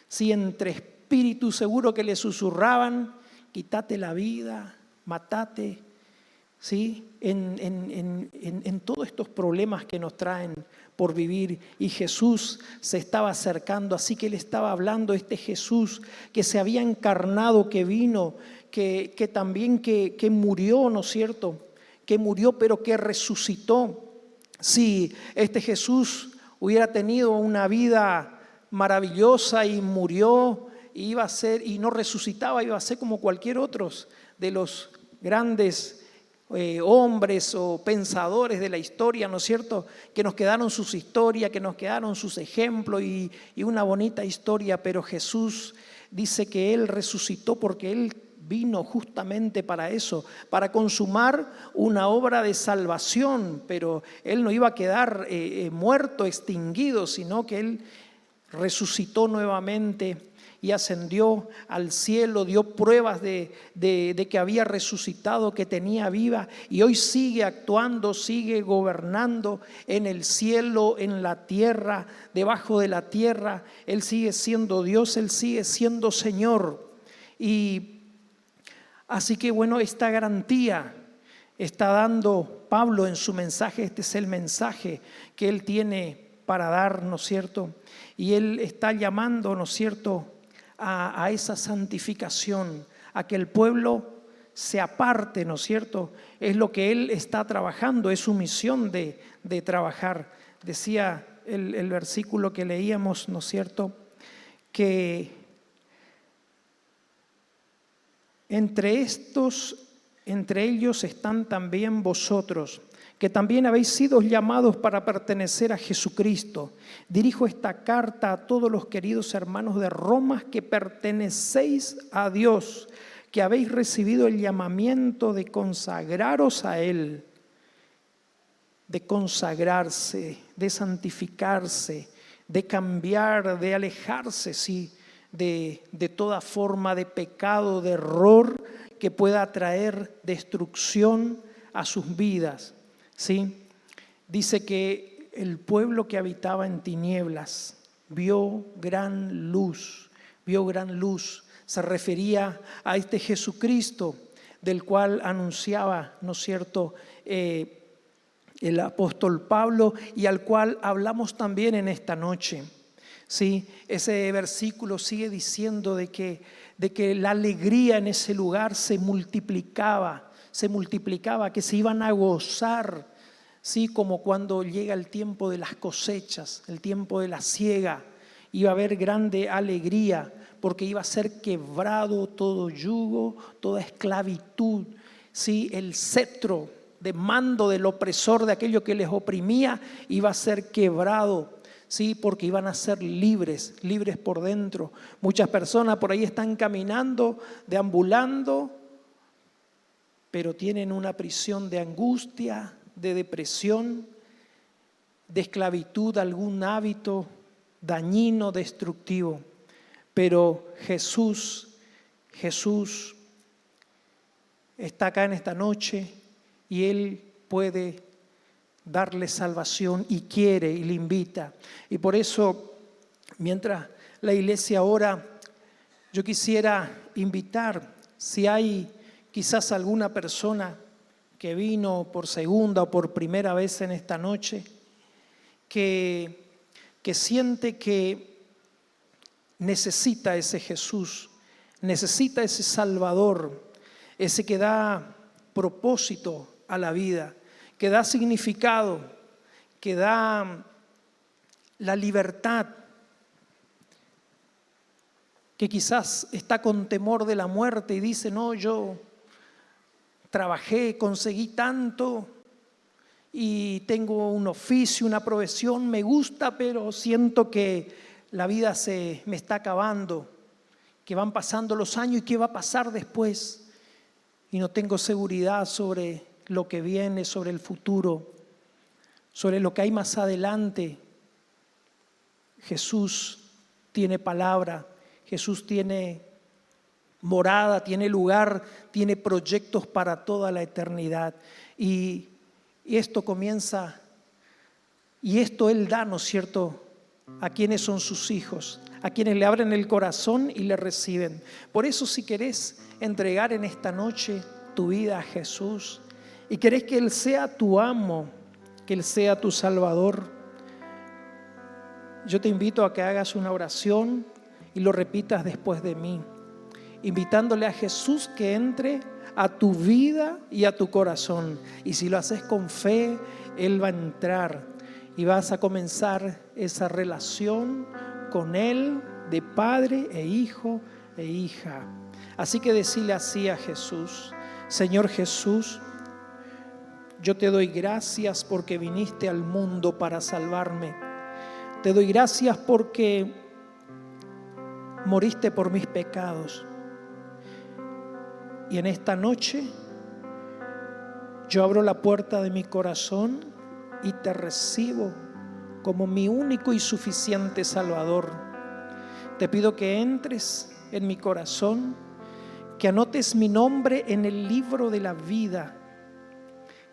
Sí, entre espíritus seguro que le susurraban, quítate la vida, matate. ¿Sí? En todos estos problemas que nos traen por vivir, y Jesús se estaba acercando, así que él estaba hablando, este Jesús que se había encarnado, que vino, que también que murió, ¿no es cierto?, que murió pero que resucitó. Si este Jesús hubiera tenido una vida maravillosa y murió, iba a ser, y no resucitaba, iba a ser como cualquier otro de los grandes hombres o pensadores de la historia, ¿no es cierto?, que nos quedaron sus historias, que nos quedaron sus ejemplos y una bonita historia, pero Jesús dice que Él resucitó porque Él vino justamente para eso, para consumar una obra de salvación, pero Él no iba a quedar muerto, extinguido, sino que Él resucitó nuevamente y ascendió al cielo, dio pruebas de que había resucitado, que tenía vida, y hoy sigue actuando, sigue gobernando en el cielo, en la tierra, debajo de la tierra. Él sigue siendo Dios, Él sigue siendo Señor. Y así que bueno, esta garantía está dando Pablo en su mensaje. Este es el mensaje que él tiene para dar, ¿no es cierto? Y él está llamando, ¿no es cierto?, a esa santificación, a que el pueblo se aparte, ¿no es cierto? Es lo que él está trabajando, es su misión de trabajar. Decía el versículo que leíamos, ¿no es cierto?, que entre ellos están también vosotros, que también habéis sido llamados para pertenecer a Jesucristo. Dirijo esta carta a todos los queridos hermanos de Roma que pertenecéis a Dios, que habéis recibido el llamamiento de consagraros a Él, de consagrarse, de santificarse, de cambiar, de alejarse, sí, de toda forma de pecado, de error que pueda traer destrucción a sus vidas. ¿Sí? Dice que el pueblo que habitaba en tinieblas vio gran luz, Se refería a este Jesucristo del cual anunciaba, ¿no es cierto?, el apóstol Pablo, y al cual hablamos también en esta noche. ¿Sí? Ese versículo sigue diciendo de que la alegría en ese lugar se multiplicaba, que se iban a gozar, Sí, como cuando llega el tiempo de las cosechas, el tiempo de la siega, iba a haber grande alegría, porque iba a ser quebrado todo yugo, toda esclavitud. Sí, el cetro de mando del opresor, de aquello que les oprimía, iba a ser quebrado. Sí, porque iban a ser libres, libres por dentro. Muchas personas por ahí están caminando, deambulando, pero tienen una prisión de angustia, de depresión, de esclavitud, algún hábito dañino, destructivo. Pero Jesús está acá en esta noche y Él puede darle salvación y quiere y le invita. Y por eso, mientras la iglesia ora, yo quisiera invitar, si hay quizás alguna persona que vino por segunda o por primera vez en esta noche, que siente que necesita ese Jesús, necesita ese Salvador, ese que da propósito a la vida, que da significado, que da la libertad, que quizás está con temor de la muerte y dice, no, yo trabajé, conseguí tanto y tengo un oficio, una profesión, me gusta, pero siento que la vida se me está acabando, que van pasando los años y qué va a pasar después. Y no tengo seguridad sobre lo que viene, sobre el futuro, sobre lo que hay más adelante. Jesús tiene palabra, Jesús tiene morada, tiene lugar, tiene proyectos para toda la eternidad. Y esto comienza, y esto Él da, ¿no es cierto?, a quienes son sus hijos, a quienes le abren el corazón y le reciben. Por eso, si querés entregar en esta noche tu vida a Jesús y querés que Él sea tu amo, que Él sea tu Salvador, yo te invito a que hagas una oración y lo repitas después de mí, invitándole a Jesús que entre a tu vida y a tu corazón. Y si lo haces con fe, Él va a entrar y vas a comenzar esa relación con Él de padre e hijo e hija. Así que decile así a Jesús: Señor Jesús, yo te doy gracias porque viniste al mundo para salvarme. Te doy gracias porque moriste por mis pecados. Y en esta noche yo abro la puerta de mi corazón y te recibo como mi único y suficiente Salvador. Te pido que entres en mi corazón, que anotes mi nombre en el libro de la vida,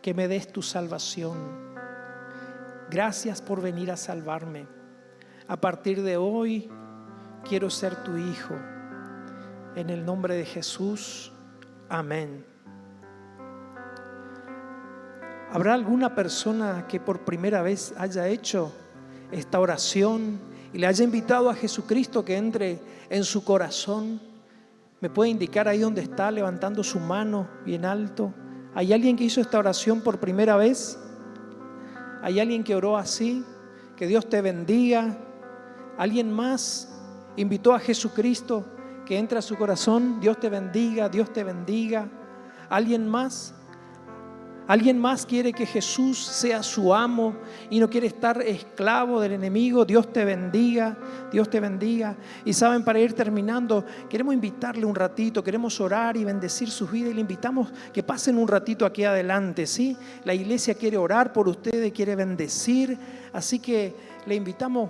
que me des tu salvación. Gracias por venir a salvarme. A partir de hoy quiero ser tu hijo. En el nombre de Jesús, amén. ¿Habrá alguna persona que por primera vez haya hecho esta oración y le haya invitado a Jesucristo que entre en su corazón? ¿Me puede indicar ahí donde está, levantando su mano bien alto? ¿Hay alguien que hizo esta oración por primera vez? ¿Hay alguien que oró así? Que Dios te bendiga. ¿Alguien más invitó a Jesucristo que entre a su corazón? Dios te bendiga, Dios te bendiga. ¿Alguien más? ¿Alguien más quiere que Jesús sea su amo y no quiere estar esclavo del enemigo? Dios te bendiga, Dios te bendiga. Y saben, para ir terminando, queremos invitarle un ratito, queremos orar y bendecir sus vidas y le invitamos que pasen un ratito aquí adelante, ¿sí? La iglesia quiere orar por ustedes, quiere bendecir, así que le invitamos,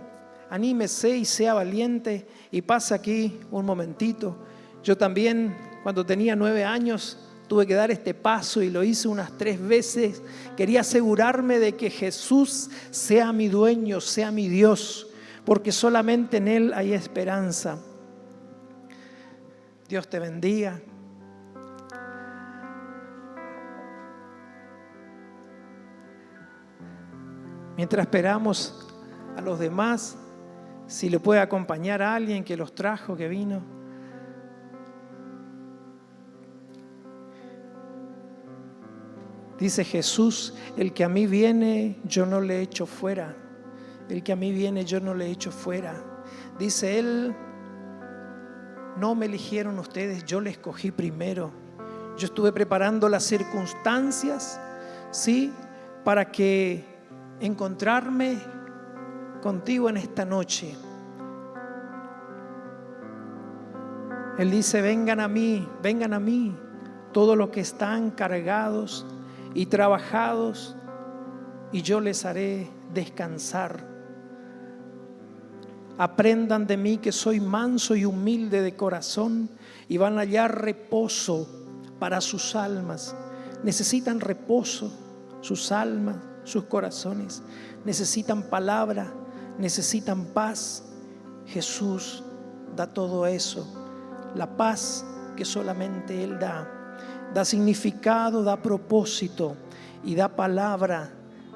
anímese y sea valiente y pasa aquí un momentito. Yo también, cuando tenía 9 años, tuve que dar este paso y lo hice unas 3 veces. Quería asegurarme de que Jesús sea mi dueño, sea mi Dios, porque solamente en Él hay esperanza. Dios te bendiga. Mientras esperamos a los demás, si le puede acompañar a alguien que los trajo, que vino. Dice Jesús, el que a mí viene, yo no le echo fuera. El que a mí viene, yo no le echo fuera. Dice Él, no me eligieron ustedes, yo le escogí primero. Yo estuve preparando las circunstancias, ¿sí?, para que encontrarme contigo en esta noche. Él dice, vengan a mí, todos los que están cargados y trabajados, y yo les haré descansar. Aprendan de mí que soy manso y humilde de corazón, y van a hallar reposo para sus almas. Necesitan reposo, sus almas, sus corazones. Necesitan palabra, necesitan paz. Jesús da todo eso. La paz que solamente Él da. Da significado, da propósito y da palabra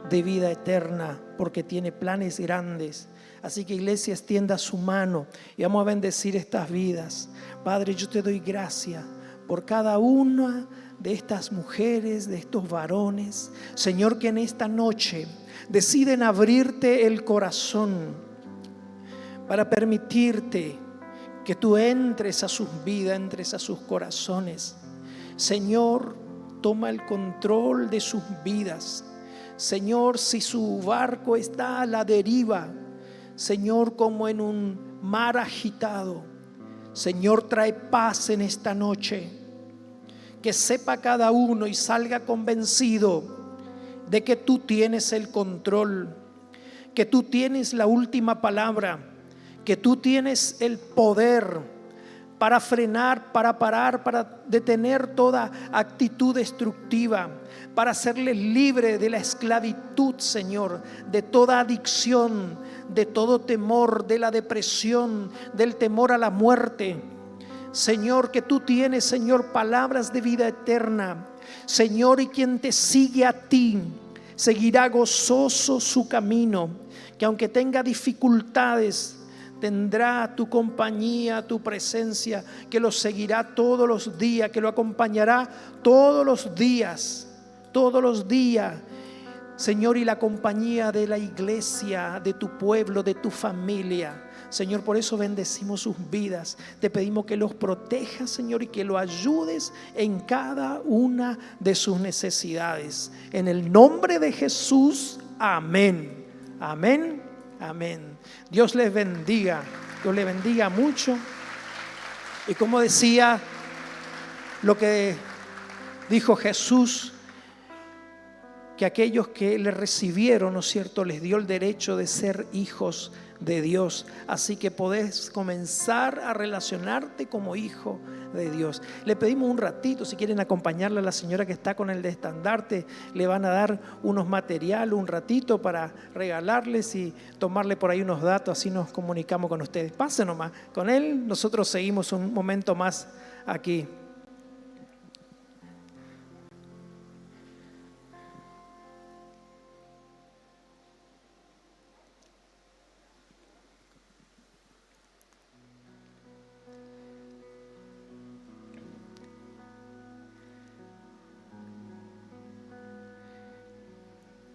de vida eterna, porque tiene planes grandes. Así que, iglesia, extienda su mano y vamos a bendecir estas vidas. Padre, yo te doy gracias por cada una de estas mujeres, de estos varones, Señor, que en esta noche deciden abrirte el corazón para permitirte que tú entres a sus vidas, entres a sus corazones. Señor, toma el control de sus vidas. Señor, si su barco está a la deriva, Señor, como en un mar agitado, Señor, trae paz en esta noche. Que sepa cada uno y salga convencido de que tú tienes el control, que tú tienes la última palabra, que tú tienes el poder para frenar, para parar, para detener toda actitud destructiva, para hacerles libre de la esclavitud, Señor, de toda adicción, de todo temor, de la depresión, del temor a la muerte. Señor, que tú tienes, Señor, palabras de vida eterna. Señor, y quien te sigue a ti, seguirá gozoso su camino, que aunque tenga dificultades, tendrá tu compañía, tu presencia, que lo seguirá todos los días, que lo acompañará todos los días, Señor, y la compañía de la iglesia, de tu pueblo, de tu familia. Señor, por eso bendecimos sus vidas. Te pedimos que los protejas, Señor, y que lo ayudes en cada una de sus necesidades. En el nombre de Jesús, amén. Amén, amén. Dios les bendiga. Dios les bendiga mucho. Y como decía lo que dijo Jesús, que aquellos que le recibieron, ¿no es cierto?, les dio el derecho de ser hijos de Dios. Así que podés comenzar a relacionarte como hijo de Dios. Le pedimos un ratito, si quieren acompañarle a la señora que está con el de estandarte, le van a dar unos materiales, un ratito para regalarles y tomarle por ahí unos datos, así nos comunicamos con ustedes. Pasen nomás con él, nosotros seguimos un momento más aquí.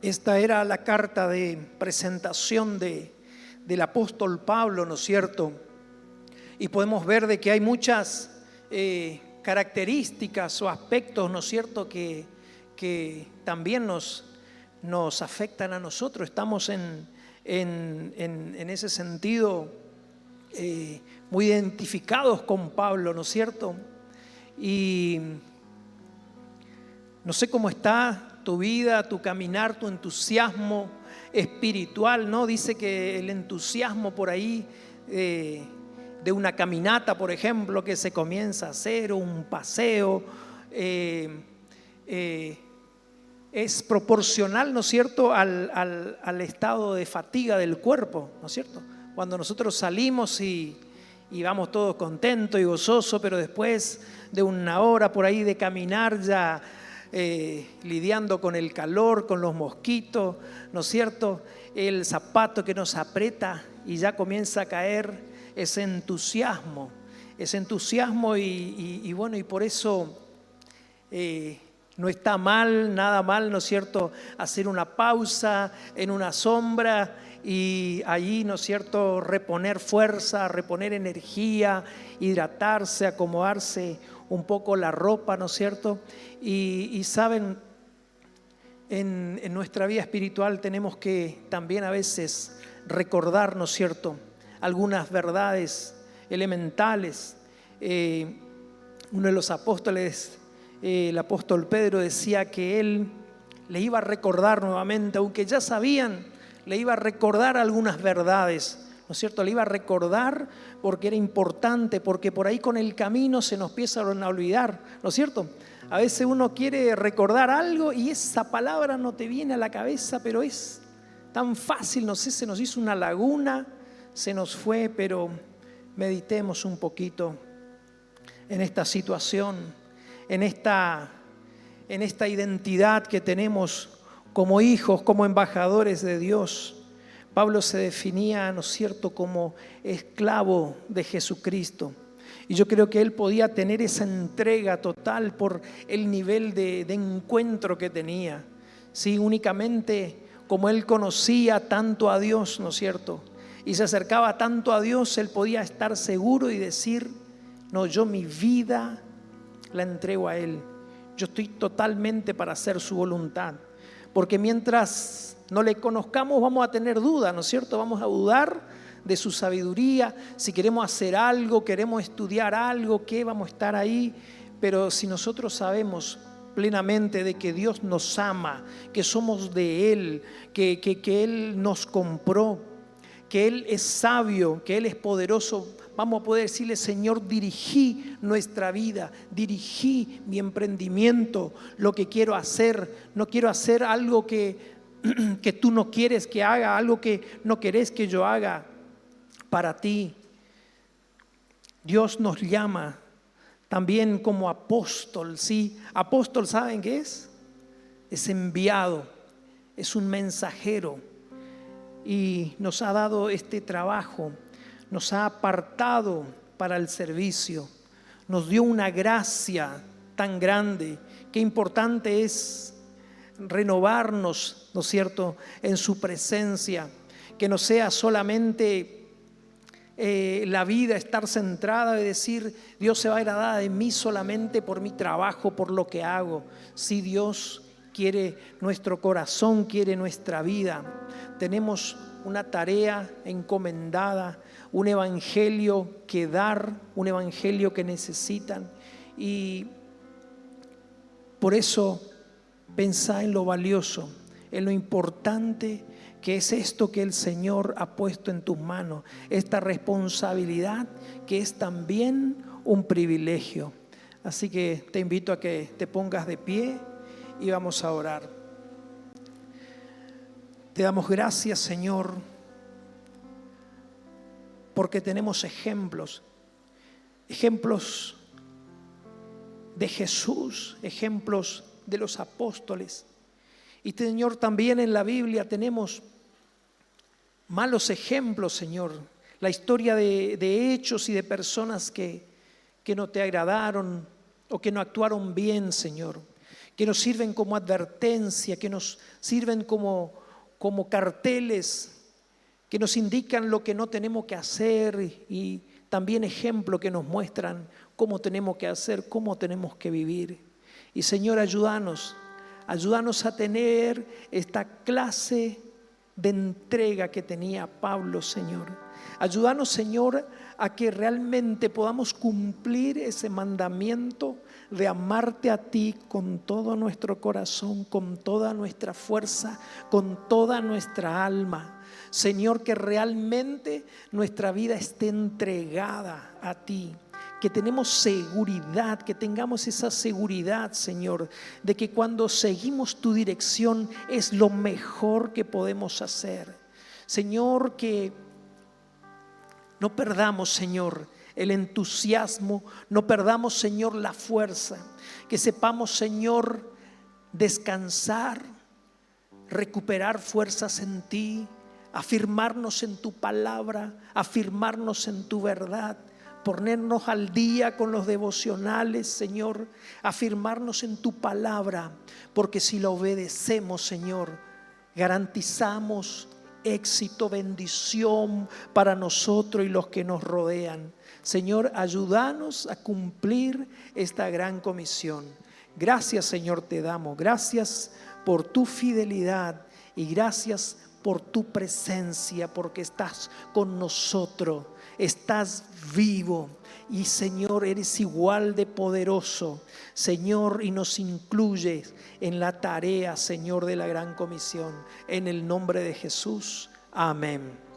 Esta era la carta de presentación del apóstol Pablo, ¿no es cierto? Y podemos ver de que hay muchas características o aspectos, ¿no es cierto?, que también nos afectan a nosotros. Estamos en ese sentido muy identificados con Pablo, ¿no es cierto? Y no sé cómo está tu vida, tu caminar, tu entusiasmo espiritual, ¿no? Dice que el entusiasmo por ahí de una caminata, por ejemplo, que se comienza a hacer, o un paseo, es proporcional, ¿no es cierto?, al estado de fatiga del cuerpo, ¿no es cierto? Cuando nosotros salimos y vamos todos contentos y gozosos, pero después de una hora por ahí de caminar ya lidiando con el calor, con los mosquitos, ¿no es cierto?, el zapato que nos aprieta y ya comienza a caer ese entusiasmo y bueno, y por eso No está mal, nada mal, ¿no es cierto?, hacer una pausa en una sombra y allí, ¿no es cierto?, reponer fuerza, reponer energía, hidratarse, acomodarse un poco la ropa, ¿no es cierto? Y saben, en nuestra vida espiritual tenemos que también a veces recordar, ¿no es cierto?, algunas verdades elementales. Uno de los apóstoles, el apóstol Pedro, decía que él le iba a recordar nuevamente, aunque ya sabían, le iba a recordar algunas verdades, ¿no es cierto? Le iba a recordar porque era importante, porque por ahí con el camino se nos empiezan a olvidar, ¿no es cierto? A veces uno quiere recordar algo y esa palabra no te viene a la cabeza, pero es tan fácil, no sé, se nos hizo una laguna, se nos fue, pero meditemos un poquito en esta situación, en esta identidad que tenemos como hijos, como embajadores de Dios. Pablo se definía, ¿no es cierto?, como esclavo de Jesucristo. Y yo creo que él podía tener esa entrega total por el nivel de encuentro que tenía. Sí, únicamente como él conocía tanto a Dios, ¿no es cierto?, y se acercaba tanto a Dios, él podía estar seguro y decir: no, yo mi vida la entrego a Él. Yo estoy totalmente para hacer su voluntad. Porque mientras no le conozcamos vamos a tener dudas, ¿no es cierto? Vamos a dudar de su sabiduría. Si queremos hacer algo, queremos estudiar algo, ¿qué? Vamos a estar ahí. Pero si nosotros sabemos plenamente de que Dios nos ama, que somos de Él, que Él nos compró, que Él es sabio, que Él es poderoso, vamos a poder decirle: Señor, dirigí nuestra vida, dirigí mi emprendimiento, lo que quiero hacer. No quiero hacer algo que tú no quieres que haga, algo que no querés que yo haga para ti. Dios nos llama también como apóstol, ¿sí? Apóstol, ¿saben qué es? Es enviado, es un mensajero. Y nos ha dado este trabajo, nos ha apartado para el servicio, nos dio una gracia tan grande. Qué importante es renovarnos, ¿no es cierto?, en su presencia, que no sea solamente la vida estar centrada y decir: Dios se va a agradar de mí solamente por mi trabajo, por lo que hago. Sí, Dios quiere nuestro corazón, quiere nuestra vida. Tenemos una tarea encomendada, un evangelio que dar, un evangelio que necesitan. Y por eso pensá en lo valioso, en lo importante que es esto que el Señor ha puesto en tus manos, esta responsabilidad que es también un privilegio. Así que te invito a que te pongas de pie y vamos a orar. Te damos gracias, Señor, porque tenemos ejemplos de Jesús, ejemplos de los apóstoles. Y Señor, también en la Biblia tenemos malos ejemplos, Señor. La historia de hechos y de personas que no te agradaron o que no actuaron bien, Señor. Que nos sirven como advertencia, que nos sirven como carteles, que nos indican lo que no tenemos que hacer, y también ejemplos que nos muestran cómo tenemos que hacer, cómo tenemos que vivir. Y Señor, ayúdanos a tener esta clase de entrega que tenía Pablo, Señor. Ayúdanos, Señor, a que realmente podamos cumplir ese mandamiento de amarte a ti con todo nuestro corazón, con toda nuestra fuerza, con toda nuestra alma. Señor, que realmente nuestra vida esté entregada a ti, que tenemos seguridad, que tengamos esa seguridad, Señor, de que cuando seguimos tu dirección es lo mejor que podemos hacer. Señor, que no perdamos, Señor, el entusiasmo, no perdamos, Señor, la fuerza, que sepamos, Señor, descansar, recuperar fuerzas en ti, afirmarnos en tu palabra, afirmarnos en tu verdad, ponernos al día con los devocionales, Señor, afirmarnos en tu palabra, porque si la obedecemos, Señor, garantizamos éxito, bendición para nosotros y los que nos rodean. Señor, ayúdanos a cumplir esta gran comisión. Gracias, Señor, te damos. Gracias por tu fidelidad y gracias por tu presencia, porque estás con nosotros, estás vivo y, Señor, eres igual de poderoso, Señor, y nos incluyes en la tarea, Señor, de la gran comisión. En el nombre de Jesús, amén.